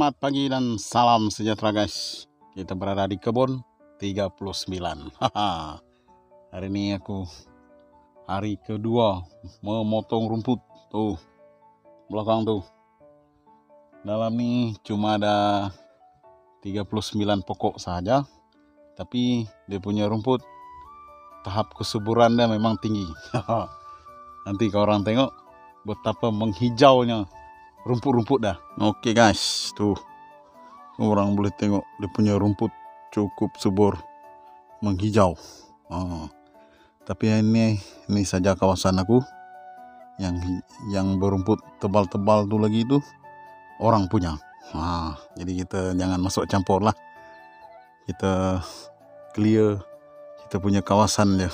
Selamat pagi dan salam sejahtera guys. Kita berada di kebun 39. Hari ini aku hari kedua memotong rumput. Tuh belakang tuh. Dalam ni cuma ada 39 pokok saja, tapi dia punya rumput tahap kesuburannya memang tinggi. Nanti kalau orang tengok betapa menghijaunya rumput-rumput dah. Oke guys, tuh orang boleh tengok dia punya rumput cukup subur, menghijau. Tapi ini saja kawasan aku yang berumput tebal-tebal tu lagi itu orang punya. Jadi kita jangan masuk campur lah. Kita clear kita punya kawasan je.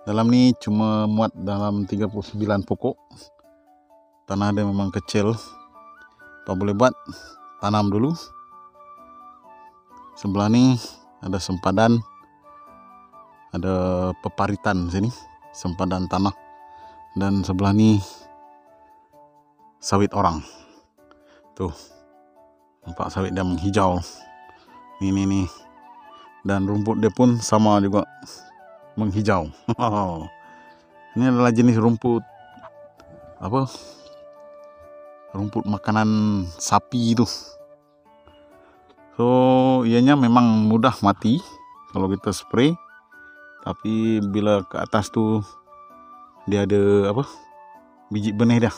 Dalam ni cuma muat dalam 39 pokok. Tanah dia memang kecil. Apa boleh buat? Tanam dulu. Sebelah ni ada sempadan, ada peparitan sini, sempadan tanah. Dan sebelah ni sawit orang. Tuh, nampak sawit dia menghijau. Ini. Dan rumput dia pun sama juga menghijau. Ini adalah jenis rumput apa? Rumput makanan sapi itu. So ianya memang mudah mati kalau kita spray, tapi bila ke atas tu dia ada apa, biji benih dia,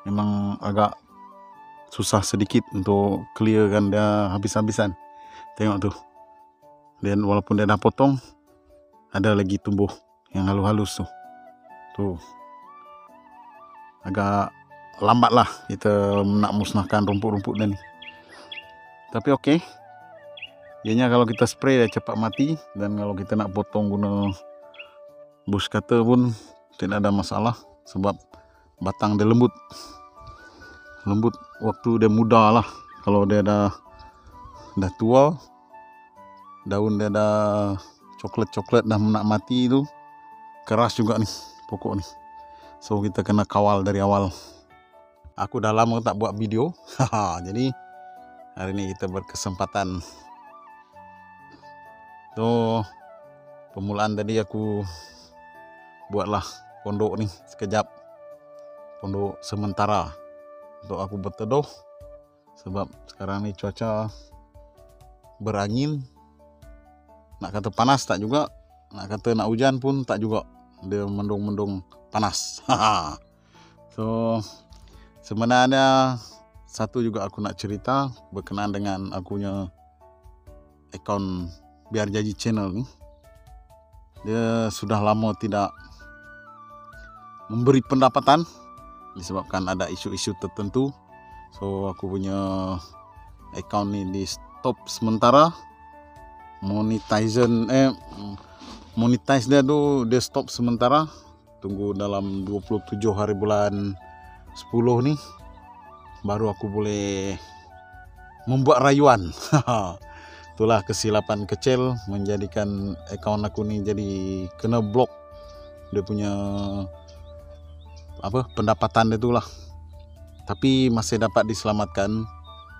memang agak susah sedikit untuk clearkan dia habis-habisan. Tengok tu, dan walaupun dia dah potong, ada lagi tumbuh yang halus-halus tu. Tuh, agak lambat lah kita nak musnahkan rumput-rumput ni. Tapi okey, ianya kalau kita spray dia cepat mati. Dan kalau kita nak potong guna bush cutter pun tidak ada masalah, sebab batang dia lembut waktu dia muda lah. Kalau dia dah tua, daun dia dah coklat dah nak mati tu, keras juga ni pokok ni. So kita kena kawal dari awal. Aku dah lama tak buat video. Jadi hari ini kita berkesempatan. So permulaan tadi aku buatlah pondok ni sekejap, pondok sementara untuk aku berteduh. Sebab sekarang ni cuaca berangin. Nak kata panas tak juga, nak kata nak hujan pun tak juga. Dia mendung-mendung panas. So sebenarnya satu juga aku nak cerita berkenaan dengan akunya akaun Biar Jadi channel ni. Dia sudah lama tidak memberi pendapatan disebabkan ada isu-isu tertentu. So aku punya akaun ni di stop sementara. Monetize dia tu dia stop sementara. Tunggu dalam 27 hari bulan 10 ni baru aku boleh membuat rayuan. Itulah kesilapan kecil menjadikan akaun aku ni jadi kena blok dia punya apa, pendapatan dia itulah. Tapi masih dapat diselamatkan.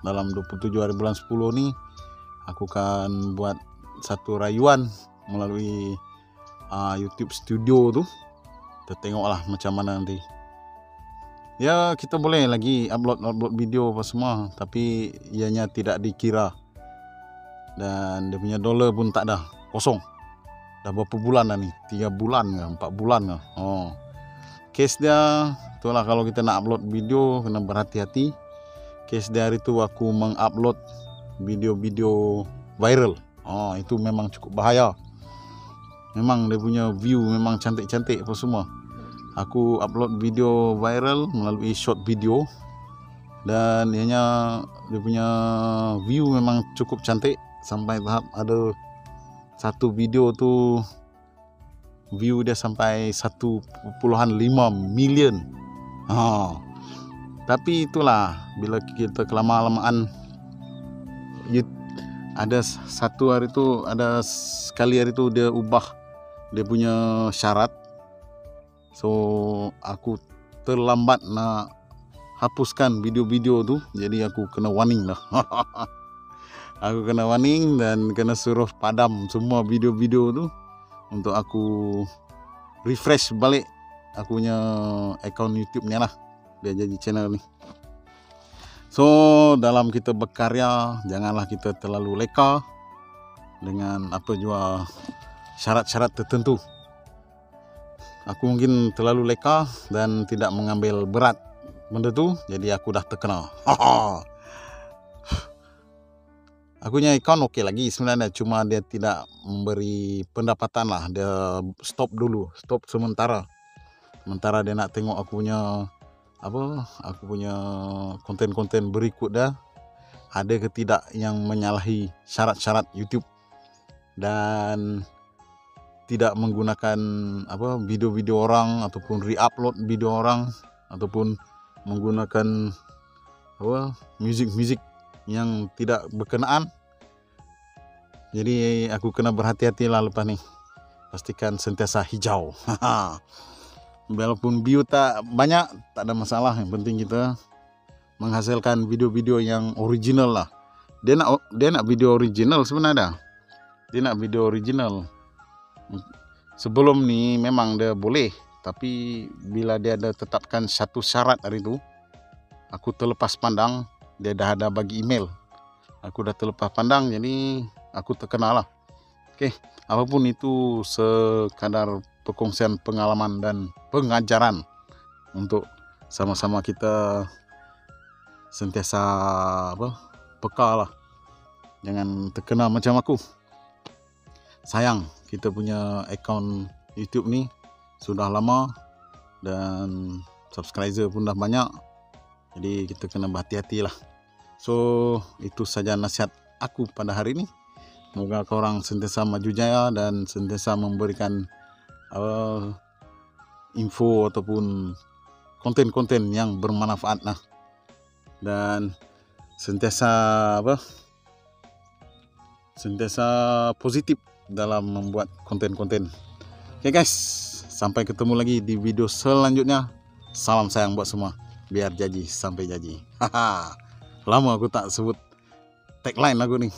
Dalam 27 hari bulan 10 ni aku akan buat satu rayuan melalui YouTube Studio tu. Kita tengoklah macam mana nanti. Ya, kita boleh lagi upload video apa semua, tapi ianya tidak dikira. Dan dia punya dollar pun tak ada, kosong. Dah berapa bulan dah ni? 3 bulan ke 4 bulan ke? Case dia itulah, kalau kita nak upload video kena berhati-hati. Case dia hari tu aku mengupload video-video viral. Itu memang cukup bahaya. Memang dia punya view memang cantik-cantik apa semua. Aku upload video viral melalui short video, dan dia punya view memang cukup cantik. Sampai tahap ada satu video tu view dia sampai 1.5 million. Tapi itulah, bila kita kelamaan ada satu hari tu, ada sekali hari tu dia ubah dia punya syarat. So aku terlambat nak hapuskan video-video tuh, jadi aku kena warning lah. Aku kena warning dan kena suruh padam semua video-video tuh untuk aku refresh balik aku punya account YouTube-nya lah, dia jadi channel nih. So dalam kita berkarya, janganlah kita terlalu leka dengan apa jua syarat-syarat tertentu. Aku mungkin terlalu leka dan tidak mengambil berat benda tu, jadi aku dah terkenal. Aku punya account okey lagi sebenarnya, cuma dia tidak memberi pendapatan lah. Dia stop dulu, stop sementara. Sementara dia nak tengok aku punya konten-konten berikut dah ada ke tidak yang menyalahi syarat-syarat YouTube dan tidak menggunakan video-video orang ataupun re-upload video orang ataupun menggunakan muzik-muzik yang tidak berkenaan. Jadi aku kena berhati-hati lah lepas ni. Pastikan sentiasa hijau. Walaupun view tak banyak, tak ada masalah. Yang penting kita menghasilkan video-video yang original lah. Dia nak video original sebenarnya. Dia nak video original. Sebelum ni memang dia boleh, tapi bila dia ada tetapkan satu syarat hari tu, aku terlepas pandang. Dia dah ada bagi email, aku dah terlepas pandang, jadi aku terkenal lah. Okey, apapun itu sekadar perkongsian pengalaman dan pengajaran untuk sama-sama kita sentiasa peka lah, jangan terkenal macam aku. Sayang kita punya account YouTube ni sudah lama dan subscriber pun dah banyak, jadi kita kena berhati-hati lah. So itu saja nasihat aku pada hari ini. Semoga korang sentiasa maju jaya dan sentiasa memberikan info ataupun konten-konten yang bermanfaat lah, dan sentiasa positif dalam membuat konten-konten. Okay guys, sampai ketemu lagi di video selanjutnya. Salam sayang buat semua. Biar jadi sampai jadi. Lama aku tak sebut tagline aku ni.